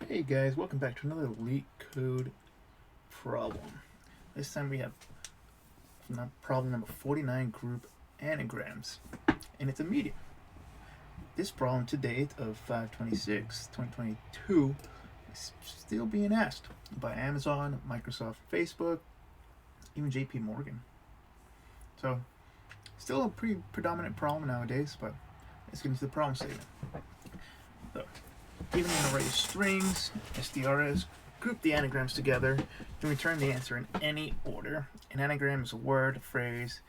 Hey guys, welcome back to another LeetCode problem. This time we have problem number 49, group anagrams, and it's a medium. This problem to date of 5/26/2022 is still being asked by Amazon, Microsoft, Facebook, even JP Morgan. So, still a pretty predominant problem nowadays, but let's get into the problem statement. So, given an array of strings, STRs, group the anagrams together to return the answer in any order. An anagram is a word, a phrase,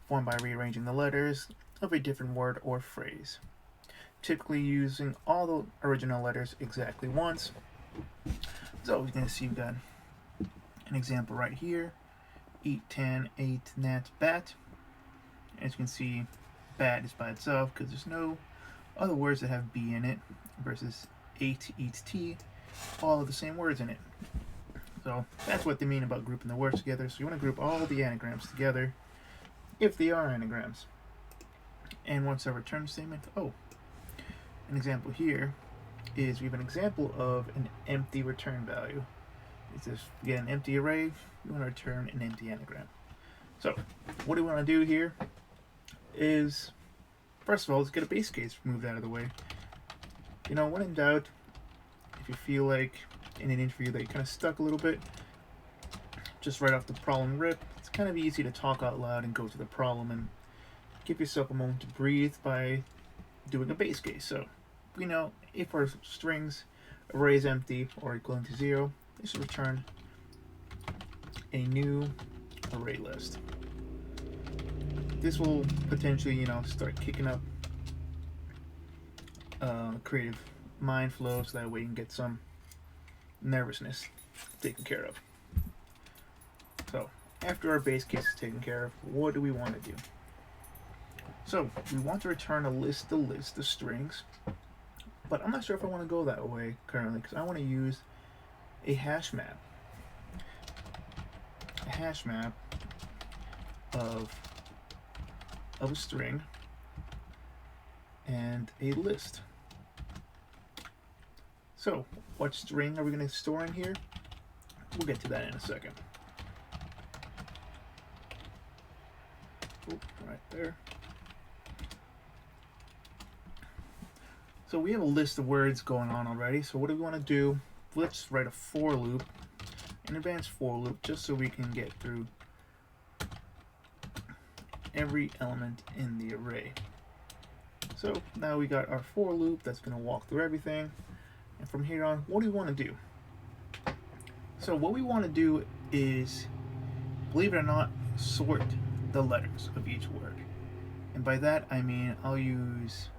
formed by rearranging the letters of a different word or phrase, typically using all the original letters exactly once. So we're going to see we've got an example right here. Eat, tan, ate, gnat, bat. As you can see, bat is by itself because there's no other words that have B in it, versus ate, eats, tea, all of the same words in it. So that's what they mean about grouping the words together. So you want to group all the anagrams together if they are anagrams. And what's our return statement? Oh, an example here is we have an example of an empty return value. It's if you get an empty array, you want to return an empty anagram. So what do we want to do here is, first of all, let's get a base case moved out of the way. You know, when in doubt, if you feel like in an interview that you kind of stuck a little bit, just right off the problem rip, it's kind of easy to talk out loud and go to the problem and give yourself a moment to breathe by doing a base case. So, we know if our strings array is empty or equivalent to 0, this should return a new array list. This will potentially, start kicking up creative mind flow, so that way you can get some nervousness taken care of. So after our base case is taken care of, what do we want to do? So we want to return a list of strings, but I'm not sure if I want to go that way currently, because I want to use a hash map. A hash map of a string and a list. So, what string are we going to store in here? We'll get to that in a second. Oop, right there. So we have a list of words going on already. So what do we want to do? Let's write a for loop, an advanced for loop, just so we can get through every element in the array. So now we got our for loop that's going to walk through everything. And from here on, what do we want to do? So what we want to do is, believe it or not, sort the letters of each word. And by that I mean I'll use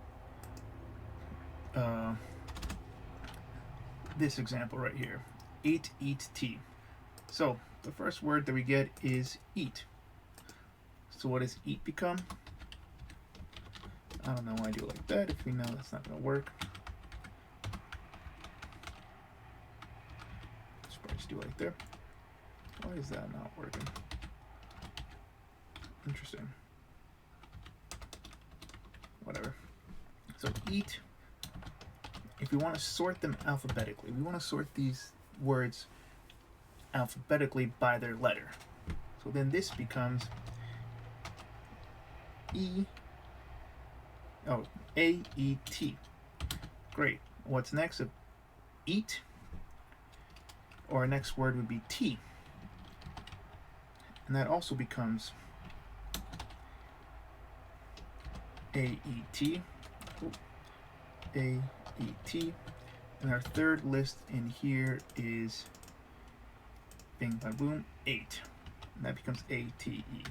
this example right here. Eat, tea. So the first word that we get is eat. So what does eat become? I don't know why I do it like that if we know that's not going to work. Let's probably just do it right there. Why is that not working? Interesting. Whatever. So eat, if we want to sort them alphabetically, we want to sort these words alphabetically by their letter. So then this becomes A-E-T. Great. What's next? Eat. Or our next word would be tea. And that also becomes A-E-T. A-E-T. And our third list in here is bing bang boom, 8. And that becomes A-T-E.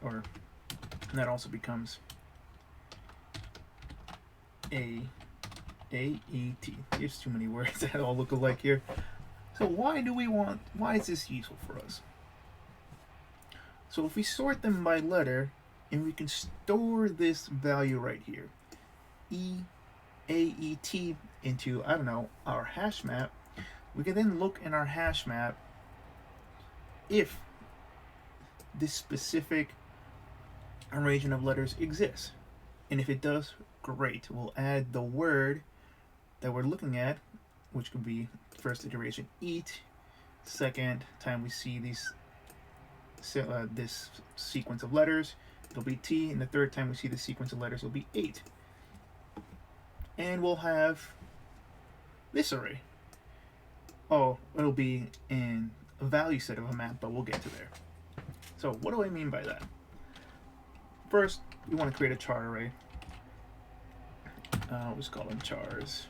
And that also becomes A-E-T. There's too many words that all look alike here. So why is this useful for us? So if we sort them by letter, and we can store this value right here, A-E-T, into, I don't know, our hash map, we can then look in our hash map if this specific arrangement of letters exists. And if it does, Great. We'll add the word that we're looking at, which could be first iteration eat. Second time we see this sequence of letters, it'll be T, and the third time we see the sequence of letters, it'll be 8. And we'll have this array. Oh, it'll be in a value set of a map, but we'll get to there. So what do I mean by that? First, we want to create a char array. Let's call them chars,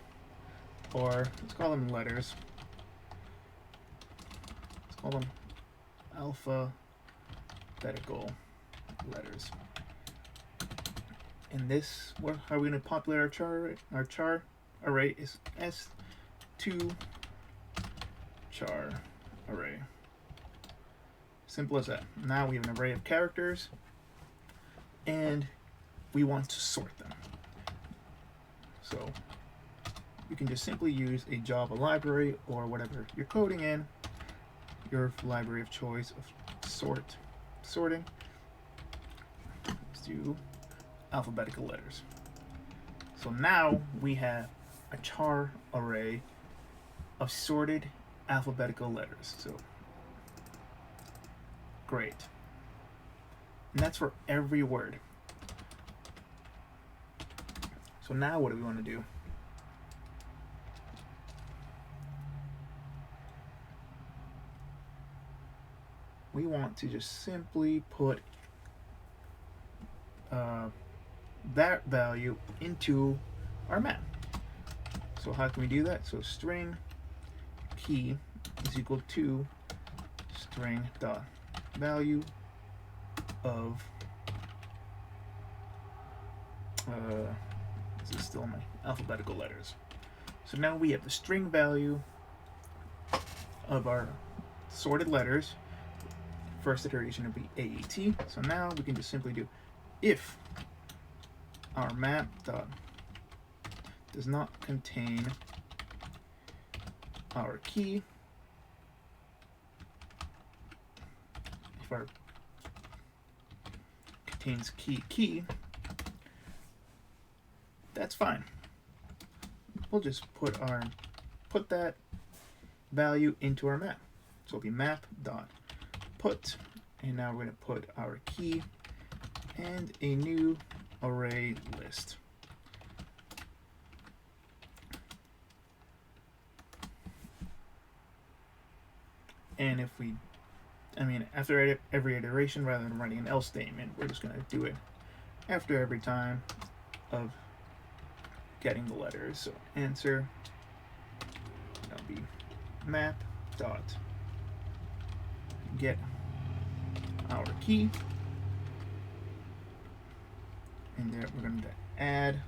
or let's call them letters. Let's call them alphabetical letters. And this, how are we going to populate our char array? Our char array is S2 char array. Simple as that. Now we have an array of characters, and we want to sort them. So you can just simply use a Java library or whatever you're coding in, your library of choice of sorting. Let's do alphabetical letters. So now we have a char array of sorted alphabetical letters. So great. And that's for every word. So now what do we want to do? We want to just simply put that value into our map. So how can we do that? So string key is equal to string dot value of this is still my alphabetical letters. So now we have the string value of our sorted letters. First iteration would be AET. So now we can just simply do if our map dot does not contain our key, if our contains key, that's fine. We'll just put that value into our map. So it'll be map dot put, and now we're going to put our key and a new array list. And if we, after every iteration, rather than writing an else statement, we're just going to do it after every time of getting the letters. So answer, that'll be map dot get our key, and there we're going to add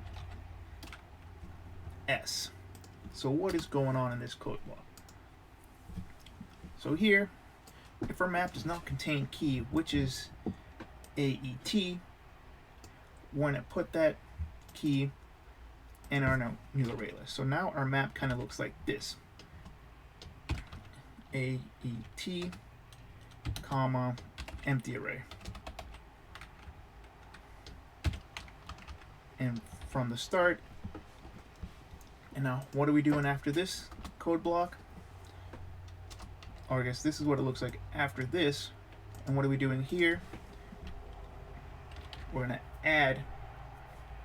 S. So what is going on in this code block? So here, if our map does not contain key, which is AET, we're going to put that key in our new array list. So now our map kind of looks like this. AET, comma, empty array. And from the start, and now what are we doing after this code block? Or I guess this is what it looks like after this. And what are we doing here? We're going to add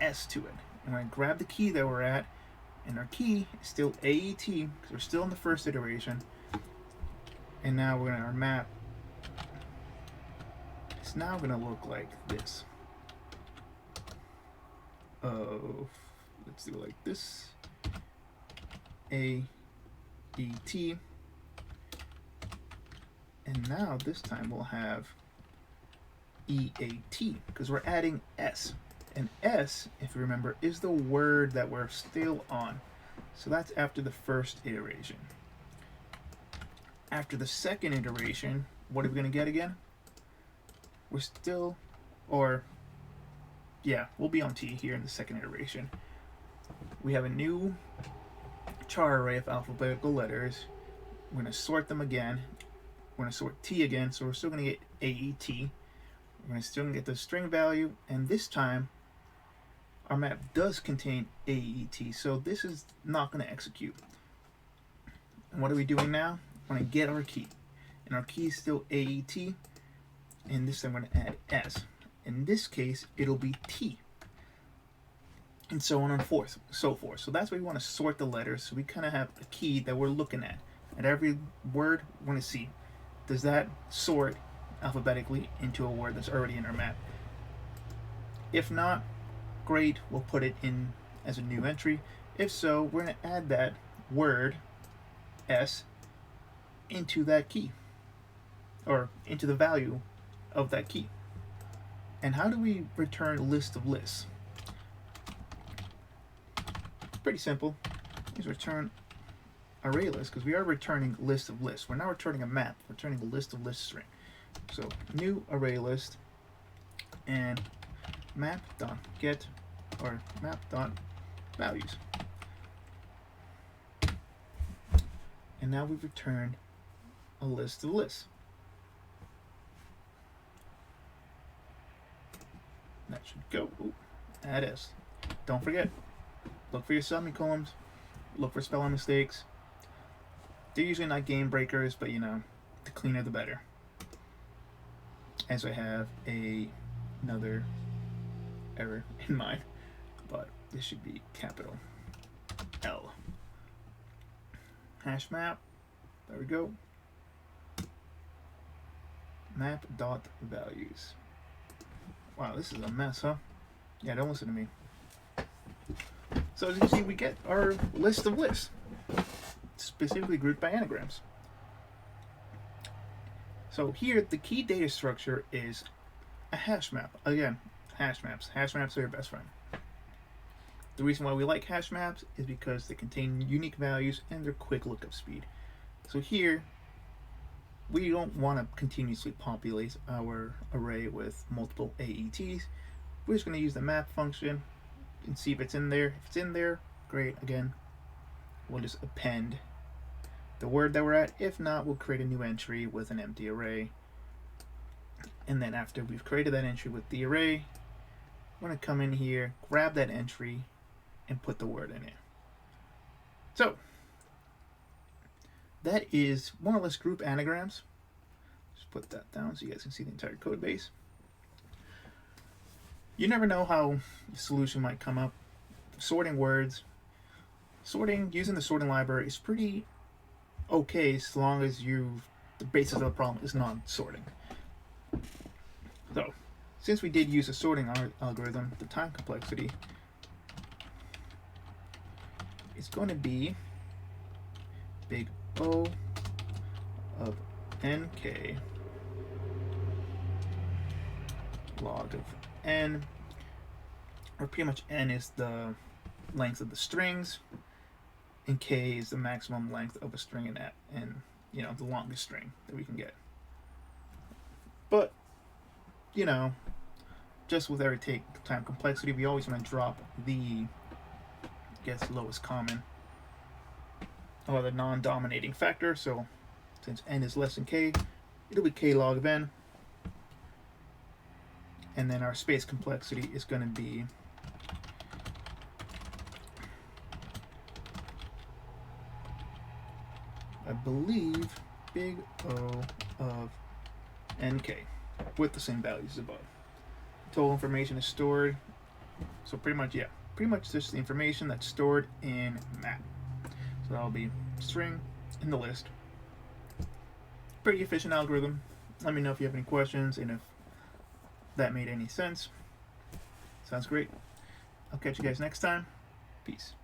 S to it. I'm going to grab the key that we're at, and our key is still AET because we're still in the first iteration. And now we're going to, our map is now going to look like this. Let's do it like this. AET. And now this time we'll have EAT because we're adding S. And S, if you remember, is the word that we're still on. So that's after the first iteration. After the second iteration, what are we going to get again? We're still, we'll be on T here in the second iteration. We have a new char array of alphabetical letters. We're going to sort them again. We're going to sort T again, so we're still going to get AET. We're still going to get the string value, and this time our map does contain AET, so this is not going to execute. And what are we doing now? We're going to get our key, and our key is still AET, and this time I'm going to add S. In this case, it'll be T, and so on and so forth. So that's why we want to sort the letters, so we kind of have a key that we're looking at. At every word, we want to see, does that sort alphabetically into a word that's already in our map? If not, great, we'll put it in as a new entry. If so, we're going to add that word S into that key, or into the value of that key. And how do we return list of lists? Pretty simple. Is return array list, because we are returning list of lists. We're not returning a map, we're returning a list of list string. So new array list, and map.get, or map.values. And now we've returned a list of lists. That should go. Ooh, add S. Don't forget, look for your semicolons, look for spelling mistakes. They're usually not game breakers, but you know, the cleaner the better. As I have another error in mind, but this should be capital L. Hash map, there we go. Map dot values. Wow, this is a mess, huh? Yeah, don't listen to me. So as you can see, we get our list of lists, specifically grouped by anagrams. So here, the key data structure is a hash map. Again, hash maps. Hash maps are your best friend. The reason why we like hash maps is because they contain unique values and they're quick lookup speed. So here, we don't want to continuously populate our array with multiple AETs. We're just going to use the map function and see if it's in there. If it's in there, great. Again, we'll just append the word that we're at. If not, we'll create a new entry with an empty array. And then after we've created that entry with the array, we're going to come in here, grab that entry, and put the word in it. So that is more or less group anagrams. Just put that down so you guys can see the entire code base. You never know how the solution might come up. Sorting words. Sorting, using the sorting library is pretty okay as long as the basis of the problem is not sorting. So, since we did use a sorting algorithm, the time complexity is going to be big O of nk log of n, or pretty much n is the length of the strings, and k is the maximum length of a string and you know, the longest string that we can get. But you know, just with every time complexity, we always want to drop the lowest common or the non-dominating factor. So since n is less than k, it'll be k log of n, and then our space complexity is going to be I believe big O of nk with the same values above. Total information is stored, so pretty much just the information that's stored in map. So that'll be string in the list. Pretty efficient algorithm. Let me know if you have any questions and if that made any sense. Sounds great. I'll catch you guys next time. Peace.